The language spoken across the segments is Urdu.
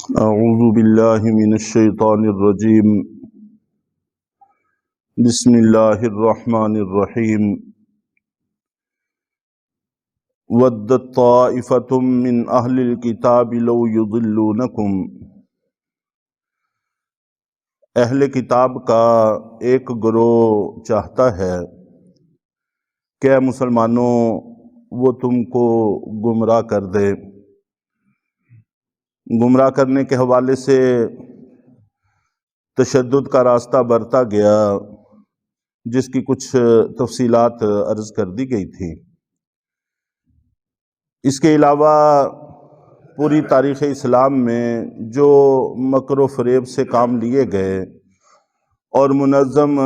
اعوذ باللہ من الشیطان الرجیم بسم اللہ الرحمن الرحیم ودت طائفة من اہل الکتاب لو یضلونکم، اہل کتاب کا ایک گروہ چاہتا ہے کہ اے مسلمانوں وہ تم کو گمراہ کر دے۔ گمراہ کرنے کے حوالے سے تشدد کا راستہ برتا گیا، جس کی کچھ تفصیلات عرض کر دی گئی تھی۔ اس کے علاوہ پوری تاریخ اسلام میں جو مکر و فریب سے کام لیے گئے اور منظم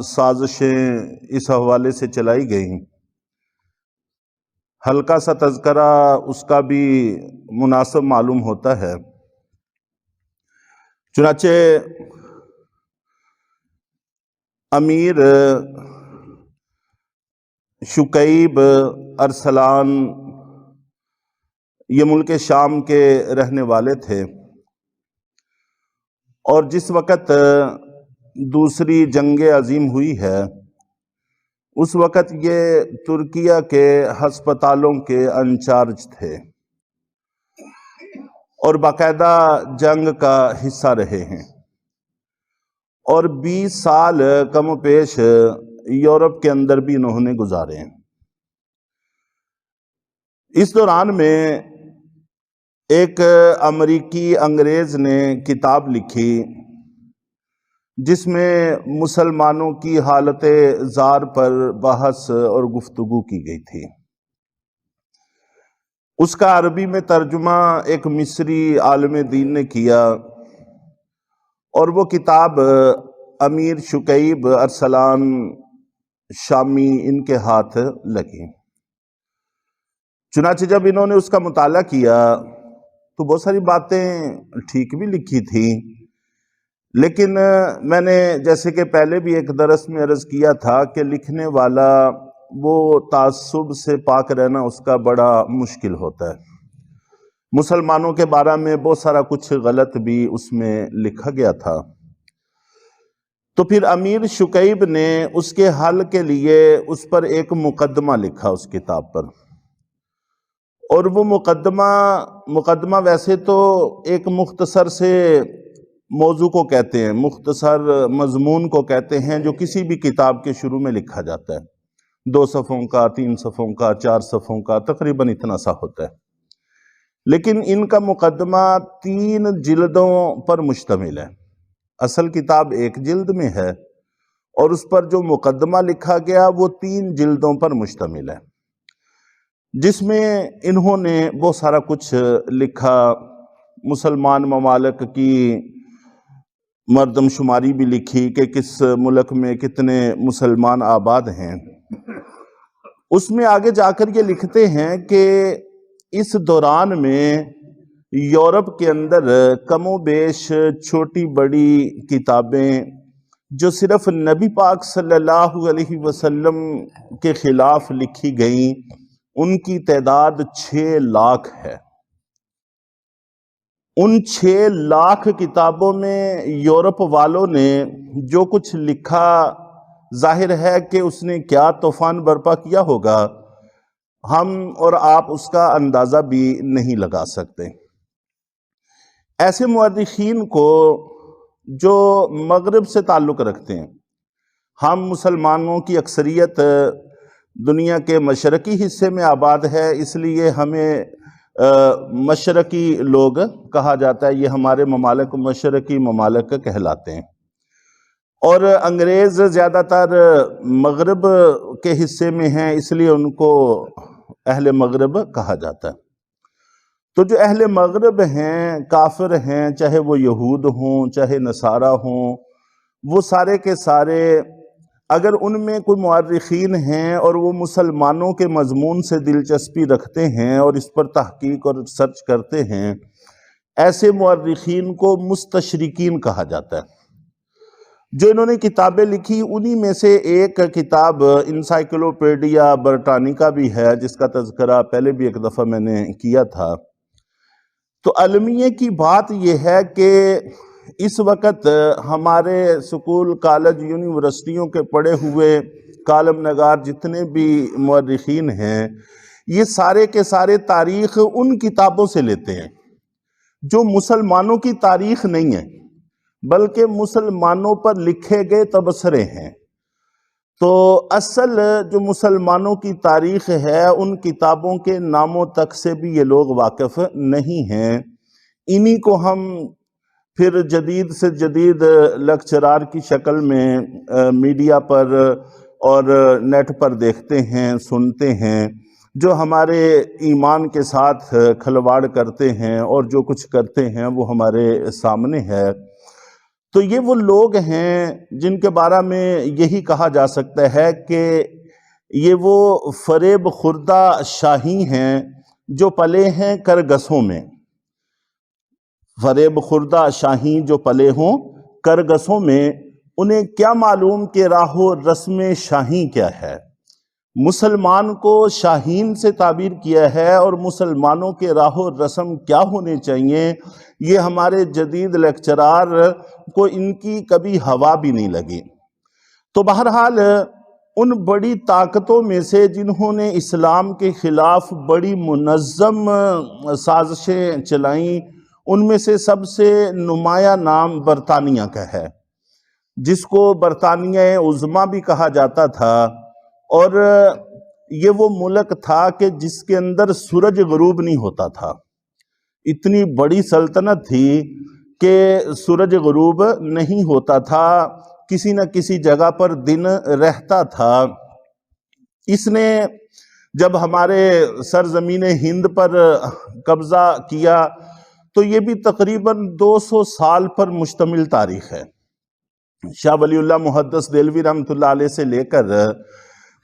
سازشیں اس حوالے سے چلائی گئیں، ہلکا سا تذکرہ اس کا بھی مناسب معلوم ہوتا ہے۔ چنانچہ امیر شکیب ارسلان یہ ملک شام کے رہنے والے تھے، اور جس وقت دوسری جنگ عظیم ہوئی ہے اس وقت یہ ترکیہ کے ہسپتالوں کے انچارج تھے اور باقاعدہ جنگ کا حصہ رہے ہیں، اور 20 سال کم و بیش یورپ کے اندر بھی انہوں نے گزارے ہیں۔ اس دوران میں ایک امریکی انگریز نے کتاب لکھی جس میں مسلمانوں کی حالت زار پر بحث اور گفتگو کی گئی تھی۔ اس کا عربی میں ترجمہ ایک مصری عالم دین نے کیا، اور وہ کتاب امیر شکیب ارسلان شامی ان کے ہاتھ لگی۔ چنانچہ جب انہوں نے اس کا مطالعہ کیا تو بہت ساری باتیں ٹھیک بھی لکھی تھیں، لیکن میں نے جیسے کہ پہلے بھی ایک درس میں عرض کیا تھا کہ لکھنے والا وہ تعصب سے پاک رہنا اس کا بڑا مشکل ہوتا ہے۔ مسلمانوں کے بارے میں بہت سارا کچھ غلط بھی اس میں لکھا گیا تھا۔ تو پھر امیر شکیب نے اس کے حل کے لیے اس پر ایک مقدمہ لکھا اس کتاب پر، اور وہ مقدمہ ویسے تو ایک مختصر سے موضوع کو کہتے ہیں، مختصر مضمون کو کہتے ہیں جو کسی بھی کتاب کے شروع میں لکھا جاتا ہے، 2 صفحوں کا، 3 صفحوں کا، 4 صفحوں کا، تقریباً اتنا سا ہوتا ہے۔ لیکن ان کا مقدمہ 3 جلدوں پر مشتمل ہے۔ اصل کتاب 1 جلد میں ہے، اور اس پر جو مقدمہ لکھا گیا وہ 3 جلدوں پر مشتمل ہے، جس میں انہوں نے بہت سارا کچھ لکھا۔ مسلمان ممالک کی مردم شماری بھی لکھی کہ کس ملک میں کتنے مسلمان آباد ہیں۔ اس میں آگے جا کر یہ لکھتے ہیں کہ اس دوران میں یورپ کے اندر کم و بیش چھوٹی بڑی کتابیں جو صرف نبی پاک صلی اللہ علیہ وسلم کے خلاف لکھی گئیں، ان کی تعداد 6 لاکھ ہے۔ ان 6 لاکھ کتابوں میں یورپ والوں نے جو کچھ لکھا، ظاہر ہے کہ اس نے کیا طوفان برپا کیا ہوگا، ہم اور آپ اس کا اندازہ بھی نہیں لگا سکتے۔ ایسے مورخین کو جو مغرب سے تعلق رکھتے ہیں، ہم مسلمانوں کی اکثریت دنیا کے مشرقی حصے میں آباد ہے، اس لیے ہمیں مشرقی لوگ کہا جاتا ہے، یہ ہمارے ممالک مشرقی ممالک کہلاتے ہیں، اور انگریز زیادہ تر مغرب کے حصے میں ہیں، اس لیے ان کو اہل مغرب کہا جاتا ہے۔ تو جو اہل مغرب ہیں، کافر ہیں، چاہے وہ یہود ہوں چاہے نصارہ ہوں، وہ سارے کے سارے اگر ان میں کوئی مورخین ہیں اور وہ مسلمانوں کے مضمون سے دلچسپی رکھتے ہیں اور اس پر تحقیق اور سرچ کرتے ہیں، ایسے مورخین کو مستشرقین کہا جاتا ہے۔ جو انہوں نے کتابیں لکھی انہی میں سے ایک کتاب انسائکلوپیڈیا برٹانیکا بھی ہے، جس کا تذکرہ پہلے بھی ایک دفعہ میں نے کیا تھا۔ تو المیہ کی بات یہ ہے کہ اس وقت ہمارے سکول، کالج، یونیورسٹیوں کے پڑھے ہوئے کالم نگار جتنے بھی مورخین ہیں، یہ سارے کے سارے تاریخ ان کتابوں سے لیتے ہیں جو مسلمانوں کی تاریخ نہیں ہے، بلکہ مسلمانوں پر لکھے گئے تبصرے ہیں۔ تو اصل جو مسلمانوں کی تاریخ ہے ان کتابوں کے ناموں تک سے بھی یہ لوگ واقف نہیں ہیں۔ انہی کو ہم پھر جدید سے جدید لیکچرار کی شکل میں میڈیا پر اور نیٹ پر دیکھتے ہیں، سنتے ہیں، جو ہمارے ایمان کے ساتھ کھلواڑ کرتے ہیں اور جو کچھ کرتے ہیں وہ ہمارے سامنے ہے۔ تو یہ وہ لوگ ہیں جن کے بارے میں یہی کہا جا سکتا ہے کہ یہ وہ فریب خوردہ شاہی ہیں جو پلے ہیں کرگسوں میں۔ فریب خوردہ شاہی جو پلے ہوں کرگسوں میں، انہیں کیا معلوم کہ راہ و رسم شاہی کیا ہے۔ مسلمان کو شاہین سے تعبیر کیا ہے، اور مسلمانوں کے راہ و رسم کیا ہونے چاہیے یہ ہمارے جدید لیکچرار کو ان کی کبھی ہوا بھی نہیں لگی۔ تو بہرحال ان بڑی طاقتوں میں سے جنہوں نے اسلام کے خلاف بڑی منظم سازشیں چلائیں، ان میں سے سب سے نمایاں نام برطانیہ کا ہے، جس کو برطانیہ عظمیٰ بھی کہا جاتا تھا، اور یہ وہ ملک تھا کہ جس کے اندر سورج غروب نہیں ہوتا تھا۔ اتنی بڑی سلطنت تھی کہ سورج غروب نہیں ہوتا تھا، کسی نہ کسی جگہ پر دن رہتا تھا۔ اس نے جب ہمارے سرزمین ہند پر قبضہ کیا تو یہ بھی تقریباً 200 سال پر مشتمل تاریخ ہے۔ شاہ ولی اللہ محدث دہلوی رحمۃ اللہ علیہ سے لے کر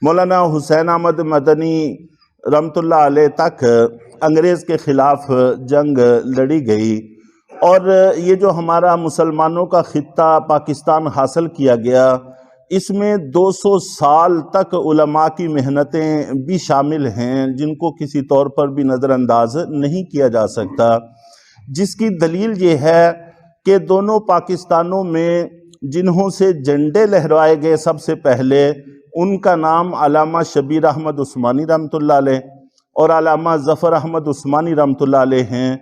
مولانا حسین احمد مدنی رحمۃ اللہ علیہ تک انگریز کے خلاف جنگ لڑی گئی، اور یہ جو ہمارا مسلمانوں کا خطہ پاکستان حاصل کیا گیا، اس میں 200 سال تک علماء کی محنتیں بھی شامل ہیں، جن کو کسی طور پر بھی نظر انداز نہیں کیا جا سکتا، جس کی دلیل یہ ہے کہ دونوں پاکستانوں میں جنہوں سے جھنڈے لہرائے گئے سب سے پہلے، ان کا نام علامہ شبیر احمد عثمانی رحمۃ اللہ علیہ اور علامہ ظفر احمد عثمانی رحمۃ اللہ علیہ ہیں۔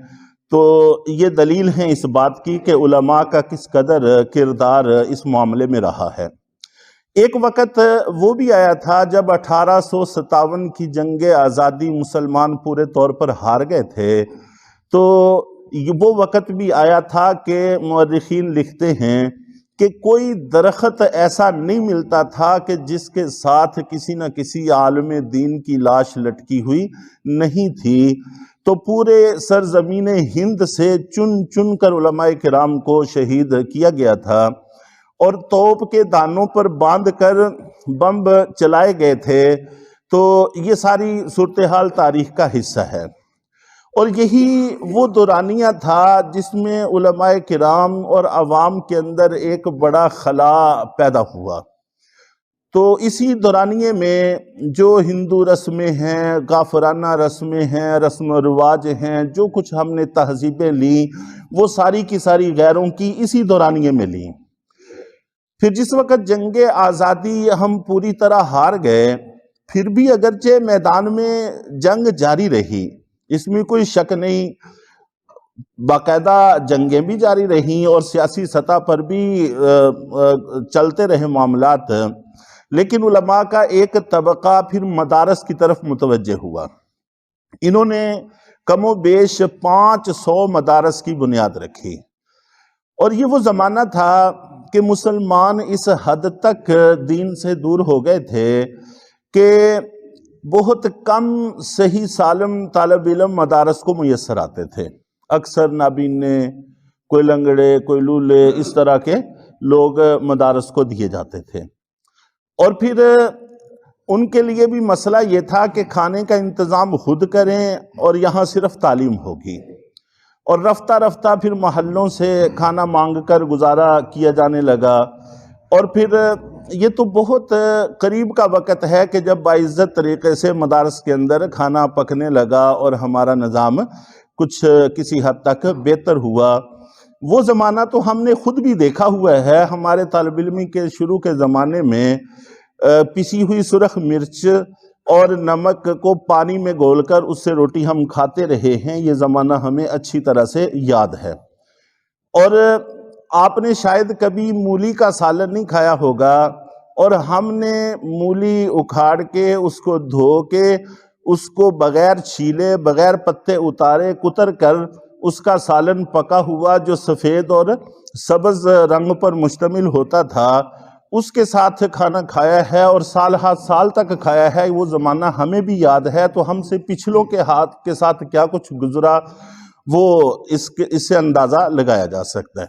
تو یہ دلیل ہے اس بات کی کہ علماء کا کس قدر کردار اس معاملے میں رہا ہے۔ ایک وقت وہ بھی آیا تھا جب 1857 کی جنگ آزادی مسلمان پورے طور پر ہار گئے تھے، تو وہ وقت بھی آیا تھا کہ مورخین لکھتے ہیں کہ کوئی درخت ایسا نہیں ملتا تھا کہ جس کے ساتھ کسی نہ کسی عالم دین کی لاش لٹکی ہوئی نہیں تھی۔ تو پورے سرزمین ہند سے چن چن کر علماء کرام کو شہید کیا گیا تھا، اور توپ کے دانوں پر باندھ کر بمب چلائے گئے تھے۔ تو یہ ساری صورتحال تاریخ کا حصہ ہے، اور یہی وہ دورانیہ تھا جس میں علماء کرام اور عوام کے اندر ایک بڑا خلا پیدا ہوا۔ تو اسی دورانیے میں جو ہندو رسمیں ہیں، غافرانہ رسمیں ہیں، رسم و رواج ہیں، جو کچھ ہم نے تہذیبیں لیں، وہ ساری کی ساری غیروں کی اسی دورانیے میں لیں۔ پھر جس وقت جنگ آزادی ہم پوری طرح ہار گئے، پھر بھی اگرچہ میدان میں جنگ جاری رہی، اس میں کوئی شک نہیں، باقاعدہ جنگیں بھی جاری رہیں اور سیاسی سطح پر بھی چلتے رہے معاملات، لیکن علماء کا ایک طبقہ پھر مدارس کی طرف متوجہ ہوا۔ انہوں نے کم و بیش 500 مدارس کی بنیاد رکھی، اور یہ وہ زمانہ تھا کہ مسلمان اس حد تک دین سے دور ہو گئے تھے کہ بہت کم صحیح سالم طالب علم مدارس کو میسر آتے تھے۔ اکثر نابینے، کوئی لنگڑے، کوئی لولے، اس طرح کے لوگ مدارس کو دیے جاتے تھے، اور پھر ان کے لیے بھی مسئلہ یہ تھا کہ کھانے کا انتظام خود کریں اور یہاں صرف تعلیم ہوگی، اور رفتہ رفتہ پھر محلوں سے کھانا مانگ کر گزارا کیا جانے لگا۔ اور پھر یہ تو بہت قریب کا وقت ہے کہ جب باعزت طریقے سے مدارس کے اندر کھانا پکنے لگا اور ہمارا نظام کچھ کسی حد تک بہتر ہوا۔ وہ زمانہ تو ہم نے خود بھی دیکھا ہوا ہے، ہمارے طالب علمی کے شروع کے زمانے میں پسی ہوئی سرخ مرچ اور نمک کو پانی میں گھول کر اس سے روٹی ہم کھاتے رہے ہیں، یہ زمانہ ہمیں اچھی طرح سے یاد ہے۔ اور آپ نے شاید کبھی مولی کا سالن نہیں کھایا ہوگا، اور ہم نے مولی اکھاڑ کے اس کو دھو کے اس کو بغیر چھیلے بغیر پتے اتارے کتر کر اس کا سالن پکا ہوا جو سفید اور سبز رنگ پر مشتمل ہوتا تھا اس کے ساتھ کھانا کھایا ہے، اور سال ہا سال تک کھایا ہے۔ وہ زمانہ ہمیں بھی یاد ہے، تو ہم سے پچھلوں کے ہاتھ کے ساتھ کیا کچھ گزرا وہ اس سے اندازہ لگایا جا سکتا ہے۔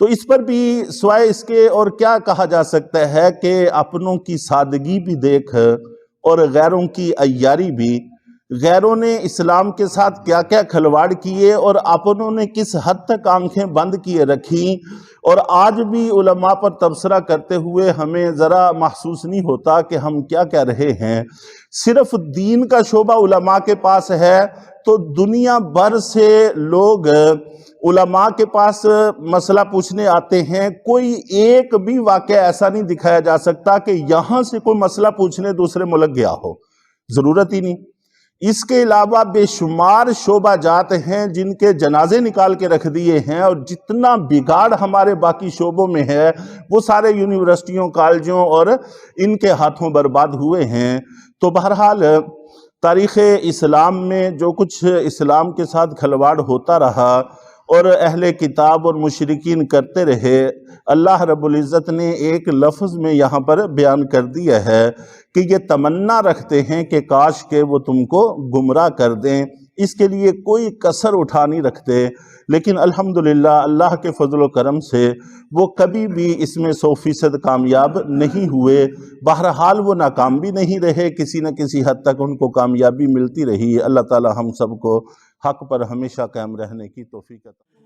تو اس پر بھی سوائے اس کے اور کیا کہا جا سکتا ہے کہ اپنوں کی سادگی بھی دیکھ اور غیروں کی عیاری بھی، غیروں نے اسلام کے ساتھ کیا کیا کھلواڑ کیے اور اپنوں نے کس حد تک آنکھیں بند کیے رکھیں، اور آج بھی علماء پر تبصرہ کرتے ہوئے ہمیں ذرا محسوس نہیں ہوتا کہ ہم کیا کہہ رہے ہیں۔ صرف دین کا شعبہ علماء کے پاس ہے تو دنیا بھر سے لوگ علماء کے پاس مسئلہ پوچھنے آتے ہیں، کوئی ایک بھی واقعہ ایسا نہیں دکھایا جا سکتا کہ یہاں سے کوئی مسئلہ پوچھنے دوسرے ملک گیا ہو، ضرورت ہی نہیں۔ اس کے علاوہ بے شمار شعبہ جات ہیں جن کے جنازے نکال کے رکھ دیے ہیں، اور جتنا بگاڑ ہمارے باقی شعبوں میں ہے وہ سارے یونیورسٹیوں کالجوں اور ان کے ہاتھوں برباد ہوئے ہیں۔ تو بہرحال تاریخ اسلام میں جو کچھ اسلام کے ساتھ کھلواڑ ہوتا رہا اور اہل کتاب اور مشرکین کرتے رہے، اللہ رب العزت نے ایک لفظ میں یہاں پر بیان کر دیا ہے کہ یہ تمنا رکھتے ہیں کہ کاش کہ وہ تم کو گمراہ کر دیں، اس کے لیے کوئی کسر اٹھا نہیں رکھتے، لیکن الحمدللہ اللہ کے فضل و کرم سے وہ کبھی بھی اس میں 100% کامیاب نہیں ہوئے۔ بہرحال وہ ناکام بھی نہیں رہے، کسی نہ کسی حد تک ان کو کامیابی ملتی رہی۔ اللہ تعالی ہم سب کو حق پر ہمیشہ قائم رہنے کی توفیق عطا فرمائے۔